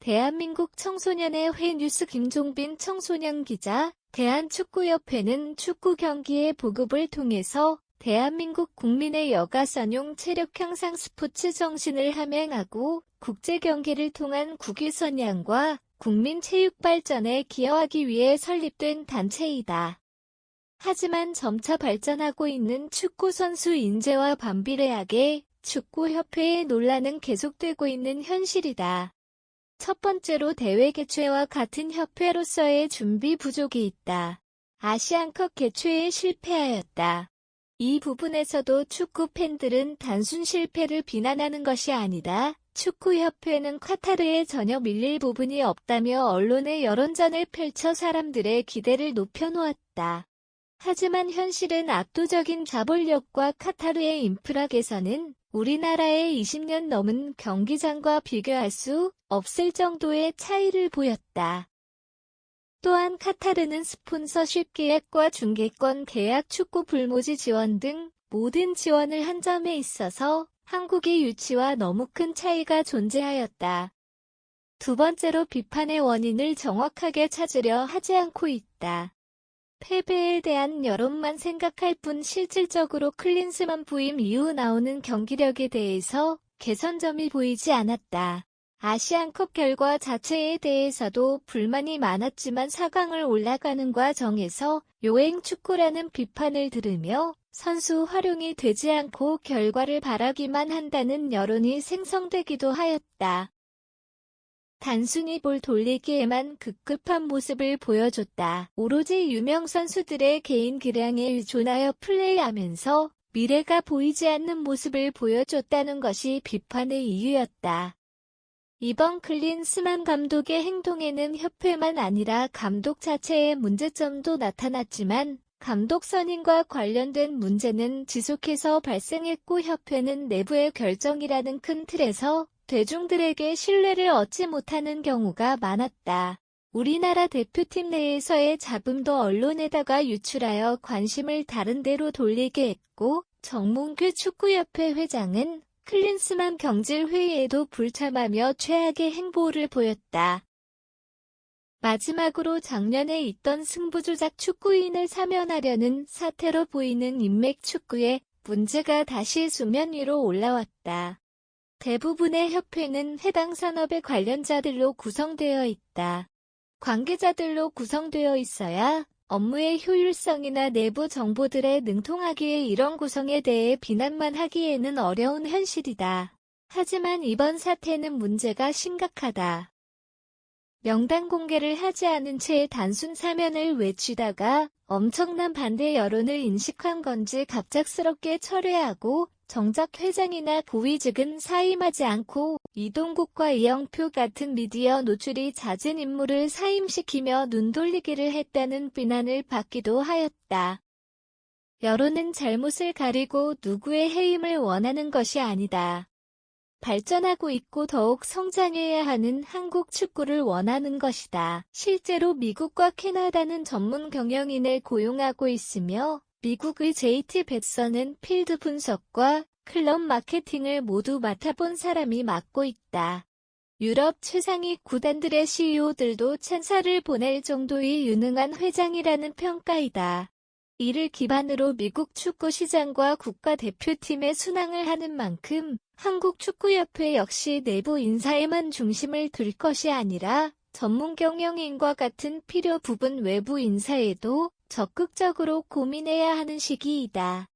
대한민국 청소년의 뉴스 김종빈 청소년 기자, 대한축구협회는 축구 경기의 보급을 통해서 대한민국 국민의 여가선용 체력 향상 스포츠 정신을 함양하고 국제 경기를 통한 국위 선양과 국민 체육 발전에 기여하기 위해 설립된 단체이다. 하지만 점차 발전하고 있는 축구 선수 인재와 반비례하게 축구협회의 논란은 계속되고 있는 현실이다. 첫 번째로 대회 개최와 같은 협회로서의 준비 부족이 있다. 아시안컵 개최에 실패하였다. 이 부분에서도 축구 팬들은 단순 실패를 비난하는 것이 아니다. 축구협회는 카타르에 전혀 밀릴 부분이 없다며 언론의 여론전을 펼쳐 사람들의 기대를 높여놓았다. 하지만 현실은 압도적인 자본력과 카타르의 인프라 개선은 우리나라의 20년 넘은 경기장과 비교할 수 없을 정도의 차이를 보였다. 또한 카타르는 스폰서십 계약과 중계권 계약, 축구 불모지 지원 등 모든 지원을 한 점에 있어서 한국의 유치와 너무 큰 차이가 존재하였다. 두 번째로 비판의 원인을 정확하게 찾으려 하지 않고 있다. 패배에 대한 여론만 생각할 뿐 실질적으로 클린스만 부임 이후 나오는 경기력에 대해서 개선점이 보이지 않았다. 아시안컵 결과 자체에 대해서도 불만이 많았지만 4강을 올라가는 과정에서 요행축구라는 비판을 들으며 선수 활용이 되지 않고 결과를 바라기만 한다는 여론이 생성되기도 하였다. 단순히 볼 돌리기에만 급급한 모습을 보여줬다. 오로지 유명 선수들의 개인 기량에 의존하여 플레이하면서 미래가 보이지 않는 모습을 보여줬다는 것이 비판의 이유였다. 이번 클린스만 감독의 행동에는 협회만 아니라 감독 자체의 문제점도 나타났지만 감독 선임과 관련된 문제는 지속해서 발생했고 협회는 내부의 결정이라는 큰 틀에서 대중들에게 신뢰를 얻지 못하는 경우가 많았다. 우리나라 대표팀 내에서의 잡음도 언론에다가 유출하여 관심을 다른 데로 돌리게 했고 정몽규 축구협회 회장은 클린스만 경질회의에도 불참하며 최악의 행보를 보였다. 마지막으로 작년에 있던 승부조작 축구인을 사면하려는 사태로 보이는 인맥 축구의 문제가 다시 수면 위로 올라왔다. 대부분의 협회는 해당 산업의 관련자들로 구성되어 있다. 관계자들로 구성되어 있어야 업무의 효율성이나 내부 정보들에 능통하기에 이런 구성에 대해 비난만 하기에는 어려운 현실이다. 하지만 이번 사태는 문제가 심각하다. 명단 공개를 하지 않은 채 단순 사면을 외치다가 엄청난 반대 여론을 인식한 건지 갑작스럽게 철회하고 정작 회장이나 고위 측은 사임하지 않고 이동국과 이영표 같은 미디어 노출이 잦은 인물을 사임시키며 눈돌리기를 했다는 비난을 받기도 하였다. 여론은 잘못을 가리고 누구의 해임을 원하는 것이 아니다. 발전하고 있고 더욱 성장해야 하는 한국 축구를 원하는 것이다. 실제로 미국과 캐나다는 전문 경영인을 고용하고 있으며 미국의 JT 벳서는 필드 분석과 클럽 마케팅을 모두 맡아본 사람이 맡고 있다. 유럽 최상위 구단들의 CEO들도 찬사를 보낼 정도의 유능한 회장이라는 평가이다. 이를 기반으로 미국 축구 시장과 국가대표팀의 순항을 하는 만큼 한국 축구협회 역시 내부 인사에만 중심을 둘 것이 아니라 전문 경영인과 같은 필요 부분 외부 인사에도 적극적으로 고민해야 하는 시기이다.